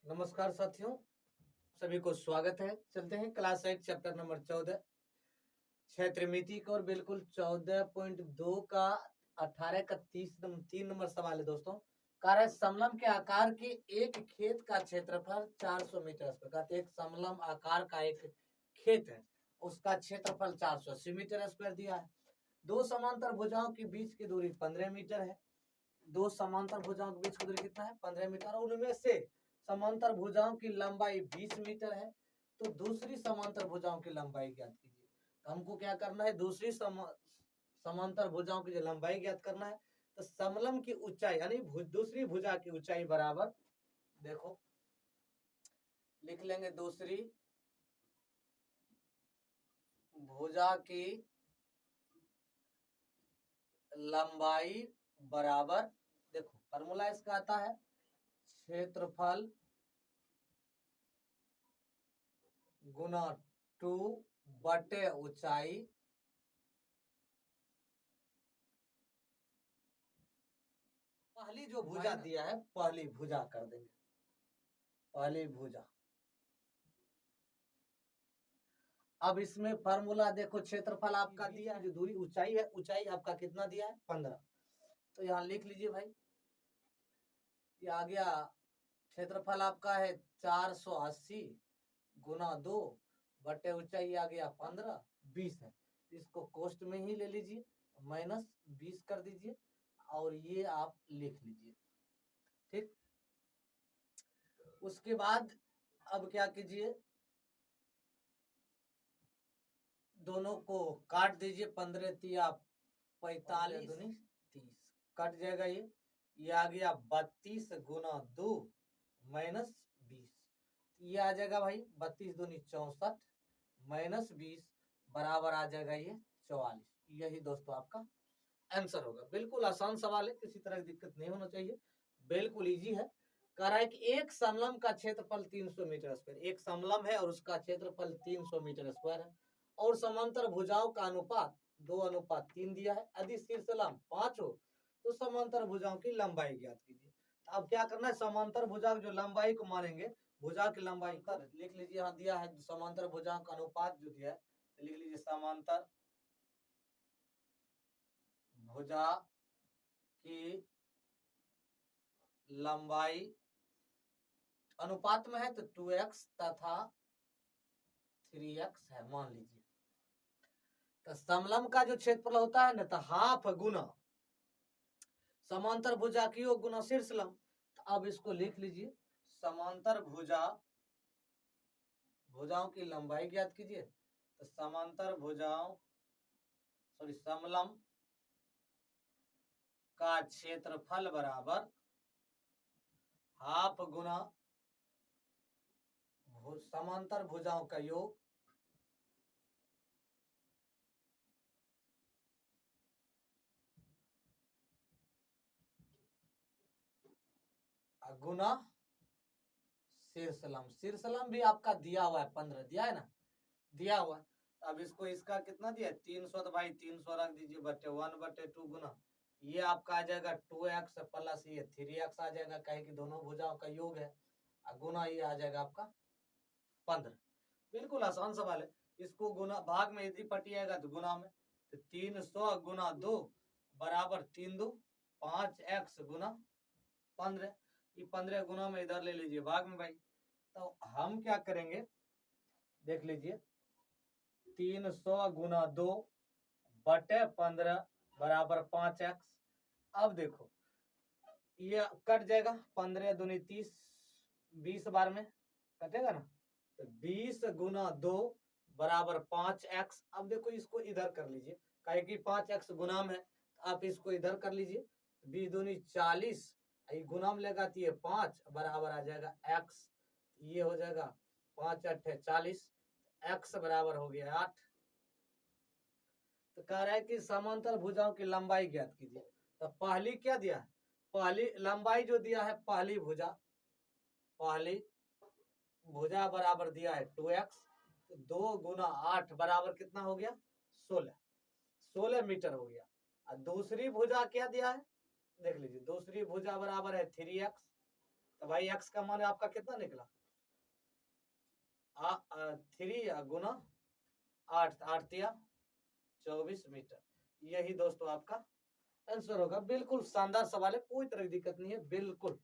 नमस्कार साथियों, सभी को स्वागत है। चलते हैं क्लास 8 चैप्टर नंबर 14 क्षेत्रमिति को और बिल्कुल 14.2 का 18 का 3 नंबर सवाल है दोस्तों। कार्य समलम के आकार के एक खेत का क्षेत्रफल 400 मीटर स्क्वायर। एक समलम आकार का एक खेत है, उसका क्षेत्रफल 480 मीटर स्क्वायर दिया है। दो समांतर भुजाओं के बीच की दूरी 15 मीटर है। दो समांतर भुजाओं के बीच की दूरी कितना है? 15 मीटर। और उनमें से समांतर भुजाओं की लंबाई 20 मीटर है। तो दूसरी समांतर भुजाओं की लंबाई ज्ञात कीजिए। तो हमको क्या करना है? दूसरी समांतर भुजाओं की जो लंबाई ज्ञात करना है। तो समलम की ऊंचाई यानी दूसरी भुजा की ऊंचाई बराबर, देखो लिख लेंगे, दूसरी भुजा की लंबाई बराबर, देखो फॉर्मूला इसका आता है क्षेत्रफल गुना 2 बटे ऊंचाई पहली जो भुजा दिया है पहली भुजा कर देंगे, पहली भुजा। अब इसमें फार्मूला देखो, क्षेत्रफल आपका दिया है, जो दूरी ऊंचाई है, ऊंचाई आपका कितना दिया है? 15। तो यहाँ लिख लीजिए भाई, ये आ गया क्षेत्रफल आपका है 480 गुना 2 बटे ऊंचाई आ गया 15, 20 है। इसको कोष्ट में ही ले लीजिए, -20 कर दीजिए और ये आप लिख लीजिए, ठीक। उसके बाद अब क्या कीजिए, दोनों को काट दीजिए। 15 तिया 45 दूनी 30 कट जाएगा। ये आ गया 32 गुना 2 -20, ये आ जाएगा भाई 32 दूनी 64 -20 बराबर आ जाएगा ये 44। यही दोस्तों आपका आंसर होगा। बिल्कुल आसान सवाल है, किसी तरह की दिक्कत नहीं होना चाहिए, बिल्कुल इजी है। कह रहा है कि एक समलम का क्षेत्रफल 300 मीटर स्क्वायर, एक समलम है और उसका क्षेत्रफल 300 मीटर स्क्वायर है, और समांतर भुजाओं का अनुपात 2:3 दिया है। यदि शीर्षलंब 5 हो तो समांतर भुजाओं की लंबाई ज्ञात कीजिए। अब क्या करना है? समांतर भुजा जो लंबाई को मानेंगे, भुजा की लंबाई कर लिख लीजिए। यहाँ दिया है समांतर भुजाओं का अनुपात जो दिया है, तो लिख लीजिए समांतर भुजा की लंबाई अनुपात में है तो 2x तथा 3x है, मान लीजिए। तो समलम का जो क्षेत्रफल होता है ना, तो हाफ गुना समांतर भुजा की योग गुना शीर्षलंब। तो अब इसको लिख लीजिए, समांतर भुजाओं की लंबाई ज्ञात कीजिए। तो समांतर भुजाओं समलम का क्षेत्रफल बराबर हाफ गुना समांतर भुजाओं का योग गुना शीर्षलंब। शीर्षलंब भी आपका दिया हुआ है 15, दिया है ना, दिया हुआ है। अब इसको इसका कितना दिया? 300, तो भाई 300 रख दीजिए बटे 1/2 गुना, ये आपका आ जाएगा 2x प्लस ये 3x आ जाएगा, कहे कि दोनों भुजाओं का योग है, गुना ये आ जाएगा आपका 15। बिल्कुल आसान सवाल है। इसको गुना भाग में यदि पटिएगा तो गुना में, तो 300 गुना 2 बराबर 3 2 5x गुना 15। ये 15 गुना में इधर ले लीजिए भाग में भाई। तो हम क्या करेंगे, देख लीजिए, 300 गुना 2 बटे 15 बराबर 5x। अब देखो ये कट जाएगा, 15 दूनी 30, 20 बार में कटेगा ना, तो 20 गुना 2 बराबर 5x। अब देखो इसको इधर कर लीजिए, कहे कि 5x गुना में है, तो आप इसको इधर कर लीजिए। 20 दूनी 40, गुना में लेगा तो ये 5 बराबर आ जाएगा x, ये हो जाएगा 5 8 40, x बराबर हो गया 8। तो कह रहा है कि समांतर भुजाओं की लंबाई ज्ञात कीजिए। तो पहली क्या दिया है? पहली लंबाई जो दिया है, पहली भुजा बराबर दिया है 2x, तो 2 गुना 8 बराबर कितना हो गया? 16 मीटर हो गया। और दूसरी भुजा क्या दिया है, देख लीजिए, दूसरी भुजा बराबर है 3x, तो भाई x का मान आपका कितना निकला? 3 गुना 8, 8 या 24 मीटर। यही दोस्तों आपका आंसर होगा। बिल्कुल शानदार सवाल है, कोई तरह की दिक्कत नहीं है, बिल्कुल।